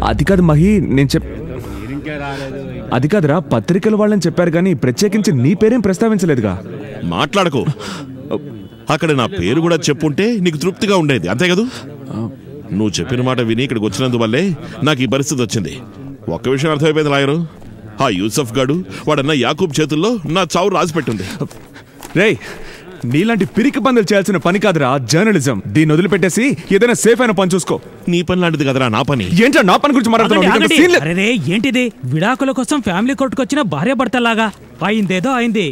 అది కాదు మహి, అది కాదురా, పత్రికల వాళ్ళని చెప్పారు కానీ ప్రత్యేకించి నీ పేరేం ప్రస్తావించలేదుగా. మాట్లాడకు. అక్కడ నా పేరు కూడా చెప్పుంటే నీకు తృప్తిగా ఉండేది, అంతే కదా? నువ్వు చెప్పిన మాట విని ఇక్కడికి వచ్చినందువల్లే నాకు ఈ పరిస్థితి వచ్చింది. ఒక్క విషయం అర్థమైపోయింది లాయరు, ఆ యూసఫ్ గాడు వాడన్న యాకూబ్ చేతుల్లో నా చావు రాసిపెట్టింది. రేయ్, నీలాంటి పిరికి బందులు చేయాల్సిన పని కాదురా జర్నలిజం. దీన్ని వదిలిపెట్టేసి ఏదైనా సేఫ్ అయిన పని చూసుకో. నీ పని లాంటిది కదరా నా పని. ఏంటో నా పని గురించి మాట్లాడుతున్నావు? ఏంటిది? విడాకుల కోసం ఫ్యామిలీ కోర్టుకు వచ్చిన భార్య భర్తలాగా అయిందేదో అయింది.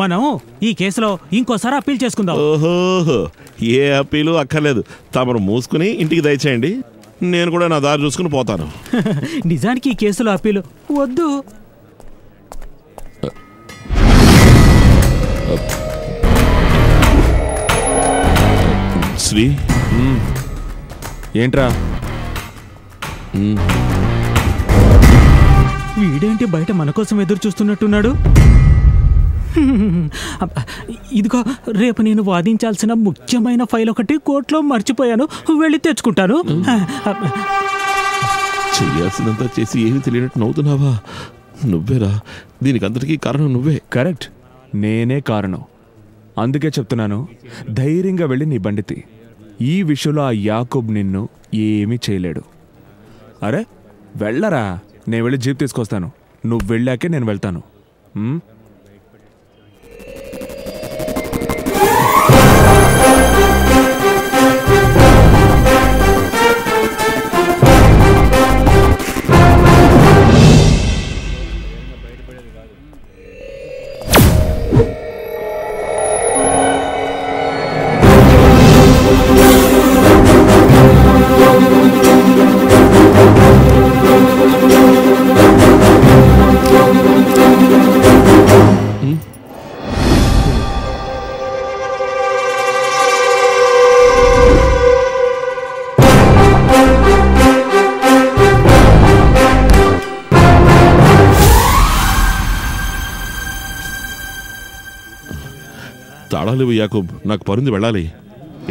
మనం ఈ కేసులో ఇంకోసారి అప్పీల్ చేసుకుందాం. ఓహో, ఏ అప్పీలు అక్కర్లేదు. తమరు మూసుకుని ఇంటికి దయచేయండి, నేను కూడా నా దారి చూసుకుని పోతాను. నిజానికి ఈ కేసులో అప్పీలు వద్దు. శ్రీ, ఏంట్రా? వీడేంటి బయట మన కోసం ఎదురు చూస్తున్నట్టున్నాడు? ఇదిగో, రేపు నేను వాదించాల్సిన ముఖ్యమైన ఫైల్ ఒకటి కోర్టులో మర్చిపోయాను, వెళ్ళి తెచ్చుకుంటాను. చెయ్యాల్సినంత చేసి ఏమి తెలియనట్టు నవ్వుతున్నావా? నువ్వేరా దీనికంతటికీ కారణం? నువ్వే. కరెక్ట్, నేనే కారణం. అందుకే చెప్తున్నాను, ధైర్యంగా వెళ్ళి నీ బండితి. ఈ విషయంలో ఆ యాకూబ్ నిన్ను ఏమీ చేయలేడు. అరే వెళ్ళరా, నేను వెళ్ళి జీప్ తీసుకొస్తాను. నువ్వు వెళ్ళాకే నేను వెళ్తాను. తాళాలు యాకూబ్, నాకు పరుంది, వెళ్ళాలి.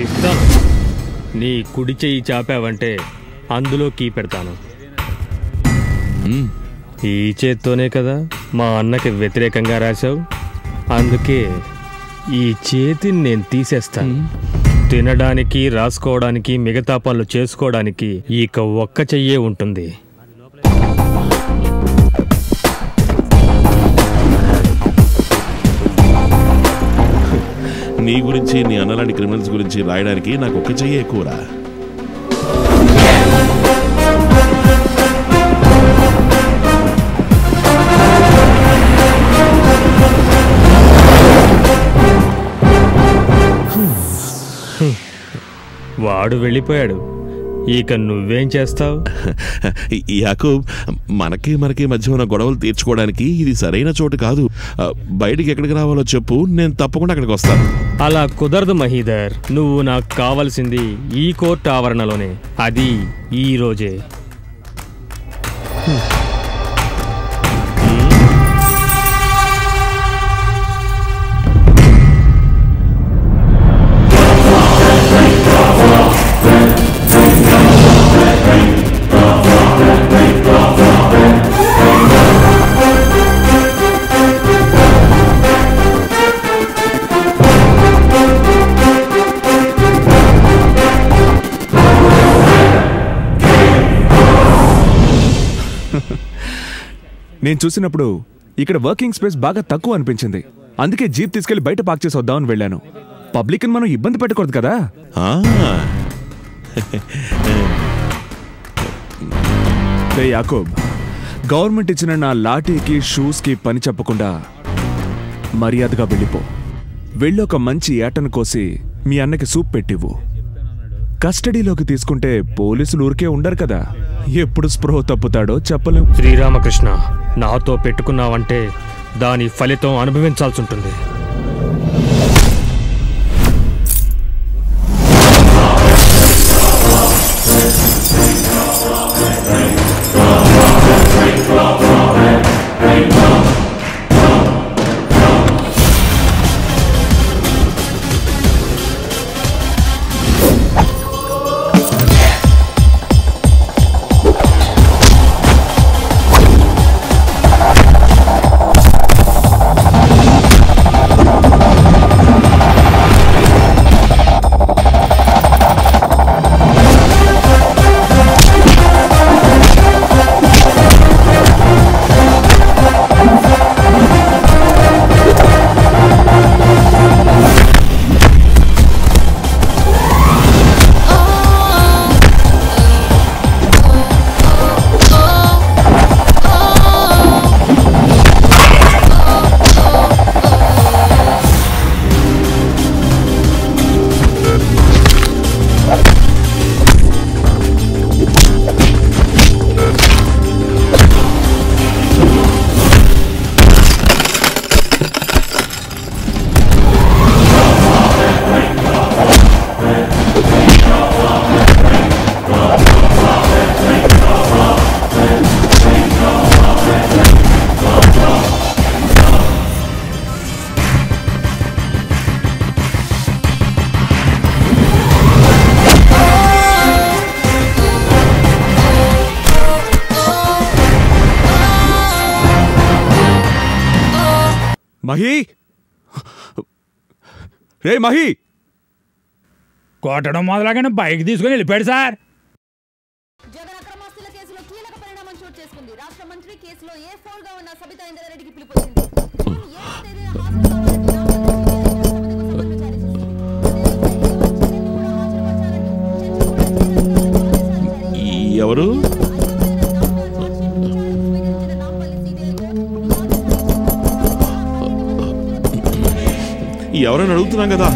ఇస్తాను. నీ కుడి చెయ్యి చాపావంటే అందులో కీ పెడతాను. ఈ చేత్తోనే కదా మా అన్నకి వ్యతిరేకంగా రాశావు, అందుకే ఈ చేతిని నేను తీసేస్తాను. తినడానికి, రాసుకోవడానికి, మిగతా పనులు చేసుకోవడానికి ఇక ఒక్క చెయ్యే ఉంటుంది. నీ గురించి, నీ అన్నలాంటి క్రిమినల్స్ గురించి రాయడానికి నాకు ఒక్క చెయ్యి ఎక్కువరా. వాడు వెళ్ళిపోయాడు, ఇక నువ్వేం చేస్తావు? యాకూబ్, మనకి మధ్య ఉన్న గొడవలు తీర్చుకోవడానికి ఇది సరైన చోటు కాదు. బయటికి ఎక్కడికి రావాలో చెప్పు, నేను తప్పకుండా అక్కడికి వస్తాను. అలా కుదరదు మహీధర్, నువ్వు నాకు కావాల్సింది ఈ కోర్టు ఆవరణలోనే, అది ఈ రోజే. నేను చూసినప్పుడు ఇక్కడ వర్కింగ్ స్పేస్ బాగా తక్కువ అనిపించింది. అందుకే జీప్ తీసుకెళ్లి బయట పార్క్ చేసి వద్దామని వెళ్ళాను. పబ్లిక్ మనం ఇబ్బంది పెట్టకూడదు కదా. యాకూబ్, గవర్నమెంట్ ఇచ్చిన నా లాఠీకి, షూస్కి పని చెప్పకుండా మర్యాదగా వెళ్ళిపో. వెళ్ళి ఒక మంచి ఏటను కోసి మీ అన్నకి సూప్ పెట్టివ్వు. కస్టడీలోకి తీసుకుంటే పోలీసులు ఊరికే ఉండరు కదా, ఎప్పుడు స్పృహ తప్పుతాడో చెప్పలేం. శ్రీరామకృష్ణ, నాతో పెట్టుకున్నావంటే దాని ఫలితం అనుభవించాల్సి ఉంటుంది. మహి రే మహి కొట్టడం మొదలగానే బైక్ తీసుకుని వెళ్ళిపోయాడు సార్. జగన్ అక్రమాస్తుల కేసులో కీలక పరిణామం చోటు చేసుకుంది. రాష్ట్ర మంత్రి కేసులో A4 గా ఉన్న సబితా ఇంద్రారెడ్డికి పిలుపు వచ్చింది. ఎవరు? ఎవరైనా అడుగుతున్నాం కదా.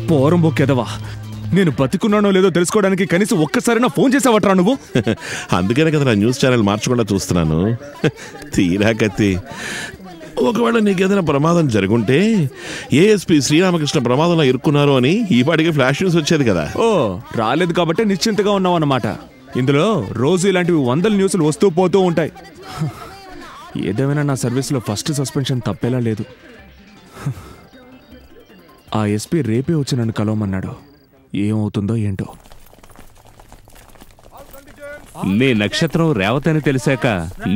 పోరం బొక్కేదవా, నేను బతికున్నానో లేదో తెలుసుకోవడానికి కనీసం ఒక్కసారైనా ఫోన్ చేసావట్రా నువ్వు? అందుకనే కదా నా న్యూస్ ఛానల్ మార్చకుండా చూస్తున్నాను. తీరా కత్తి, ఒకవేళ నీకేదైనా ప్రమాదం జరుగుంటే ఏఎస్పీ శ్రీరామకృష్ణ ప్రమాదంలో ఇరుక్కున్నారు అని ఈ పాటికి ఫ్లాష్ న్యూస్ వచ్చేది కదా. ఓ, రాలేదు కాబట్టి నిశ్చింతగా ఉన్నావు అన్నమాట. ఇందులో రోజు ఇలాంటివి 100 న్యూస్లు వస్తూ పోతూ ఉంటాయి. ఏదేమైనా నా సర్వీస్లో ఫస్ట్ సస్పెన్షన్ తప్పేలా లేదు. ఆ ఎస్పీ రేపే వచ్చి నన్ను కలవమన్నాడు. ఏమవుతుందో ఏంటో. నీ నక్షత్రం రేవతి అని తెలిసాక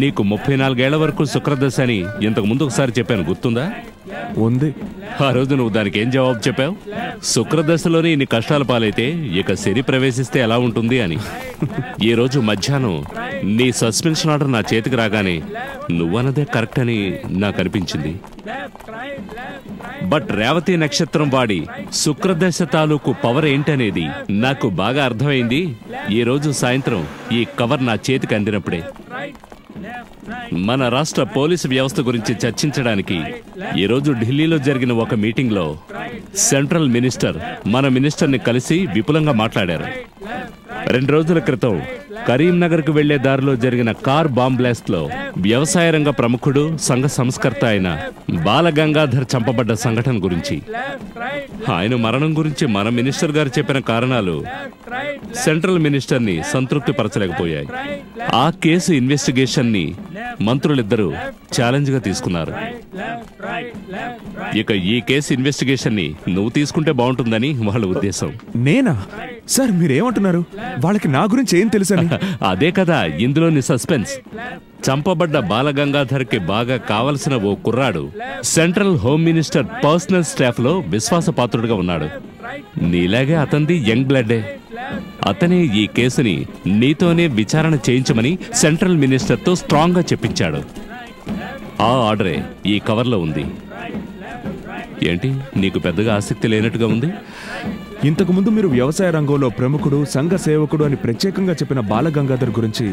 నీకు 34 ఏళ్ల వరకు శుక్రదశ అని ఇంతకు ముందు ఒకసారి చెప్పాను, గుర్తుందా? ఉంది. ఆ రోజు నువ్వు దానికి ఏం జవాబు చెప్పావు? శుక్రదశలోనే ఇన్ని కష్టాల పాలైతే ఇక శని ప్రవేశిస్తే ఎలా ఉంటుంది అని. ఈ రోజు మధ్యాహ్నం నీ సస్పెన్షన్ ఆర్డర్ నా చేతికి రాగానే నువ్వన్నదే కరెక్ట్ అని నాకు అనిపించింది. బట్ రేవతి నక్షత్రం వాడి శుక్రదశ తాలూకు పవర్ ఏంటనేది నాకు బాగా అర్థమైంది ఈ రోజు సాయంత్రం ఈ కవర్ నా చేతికి అందినప్పుడే. మన రాష్ట్ర పోలీసు వ్యవస్థ గురించి చర్చించడానికి ఈరోజు ఢిల్లీలో జరిగిన ఒక మీటింగ్లో సెంట్రల్ మినిస్టర్ మన మినిస్టర్ని కలిసి విపులంగా మాట్లాడారు. 2 రోజుల క్రితం కరీంనగర్కు వెళ్లే దారిలో జరిగిన కార్ బాంబ్ బ్లాస్ట్ లో వ్యవసాయ రంగ ప్రముఖుడు, సంఘ సంస్కర్త అయిన బాలగంగాధర్ చంపబడ్డ సంఘటన గురించి, ఆయన మరణం గురించి మన మినిస్టర్ గారు చెప్పిన కారణాలు సెంట్రల్ మినిస్టర్ ని సంతృప్తి పరచలేకపోయాయి. ఆ కేసు ఇన్వెస్టిగేషన్ ని మంత్రులిద్దరూ ఛాలెంజ్ గా తీసుకున్నారు. ఇక ఈ కేసు ఇన్వెస్టిగేషన్ ని నువ్వు తీసుకుంటే బాగుంటుందని వాళ్ళ ఉద్దేశం. నేనా? సార్ మీరేమంటున్నారు? వాళ్ళకి నా గురించి ఏం తెలుసని? అదే కదా ఇందులోని సస్పెన్స్. చంపబడ్డ బాలగంగాధర్ కి బాగా కావలసిన ఓ కుర్రాడు central home minister personal staff లో విశ్వాసపాత్రుడుగా ఉన్నాడు. నీలాగే అతనిది యంగ్ బ్లడ్డే. అతనే ఈ కేసుని నీతోనే విచారణ చేయించమని సెంట్రల్ మినిస్టర్ తో స్ట్రాంగ్ గా చెప్పించాడు. ఆ ఆర్డరే ఈ కవర్లో ఉంది. ఏంటి, నీకు పెద్దగా ఆసక్తి లేనట్టుగా ఉంది? ఇంతకుముందు మీరు వ్యవసాయ రంగంలో ప్రముఖుడు, సంఘ సేవకుడు అని ప్రత్యేకంగా చెప్పిన బాలగంగాధర్ గురించి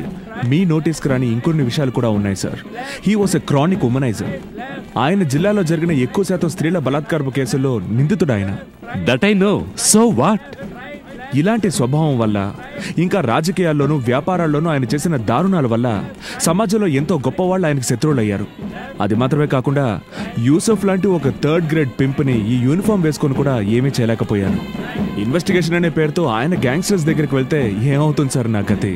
మీ నోటీస్కి రాని ఇంకొన్ని విషయాలు కూడా ఉన్నాయి sir. He was a chronic womaniser. ఆయన జిల్లాలో జరిగిన ఎక్కువ శాతం స్త్రీల బలాత్కారపు కేసుల్లో నిందితుడు ఆయన. That I know. So what? ఇలాంటి స్వభావం వల్ల, ఇంకా రాజకీయాల్లోనూ వ్యాపారాల్లోనూ ఆయన చేసిన దారుణాల వల్ల సమాజంలో ఎంతో గొప్పవాళ్ళు ఆయనకు శత్రువులయ్యారు. అది మాత్రమే కాకుండా యూసఫ్ లాంటి ఒక 3rd గ్రేడ్ పింప్ని ఈ యూనిఫామ్ వేసుకొని కూడా ఏమీ చేయలేకపోయారు. ఇన్వెస్టిగేషన్ అనే పేరుతో ఆయన గ్యాంగ్స్టర్స్ దగ్గరికి వెళ్తే ఏమవుతుంది సార్ నా గతి?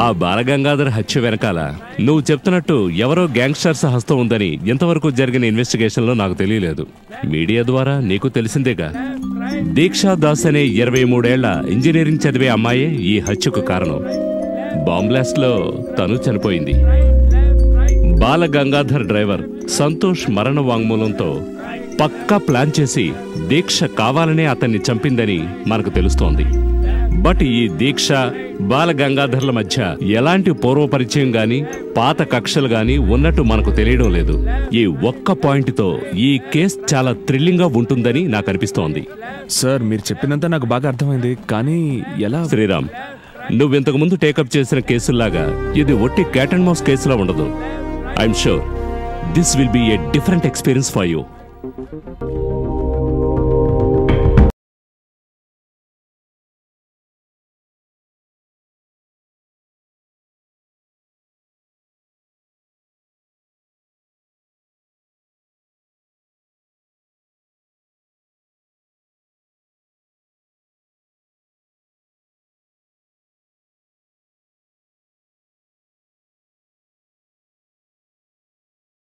ఆ బాలగంగాధర్ హత్య వెనకాల నువ్వు చెప్తున్నట్టు ఎవరో గ్యాంగ్స్టర్స్ హస్తం ఉందని ఇంతవరకు జరిగిన ఇన్వెస్టిగేషన్లో నాకు తెలియలేదు. మీడియా ద్వారా నీకు తెలిసిందేగా. దీక్షా దాస్ అనే 23 ఏళ్ల ఇంజనీరింగ్ చదివే అమ్మాయే ఈ హత్యకు కారణం. బాంబ్లాస్ట్ లో తను చనిపోయింది. బాలగంగాధర్ డ్రైవర్ సంతోష్ మరణ వాంగ్మూలంతో పక్కా ప్లాన్ చేసి దీక్ష కావాలనే అతన్ని చంపిందని మనకు తెలుస్తోంది. బట్ ఈ దీక్ష బాలగంగాధర్ల మధ్య ఎలాంటి పూర్వపరిచయం గాని పాత కక్షలు గాని ఉన్నట్టు మనకు తెలియడం లేదు. ఈ ఒక్క పాయింట్తో ఈ కేసు చాలా థ్రిల్లింగ్ గా ఉంటుందని నాకు అనిపిస్తోంది. సార్ మీరు చెప్పినంత నాకు బాగా అర్థమైంది, కానీ ఎలా? శ్రీరామ్, నువ్వింతకు ముందు టేకప్ చేసిన కేసుల్లాగా ఇది ఒట్టి క్యాట్ అండ్ మౌస్ కేసులా ఉండదు. I'm sure this will be a different experience for you.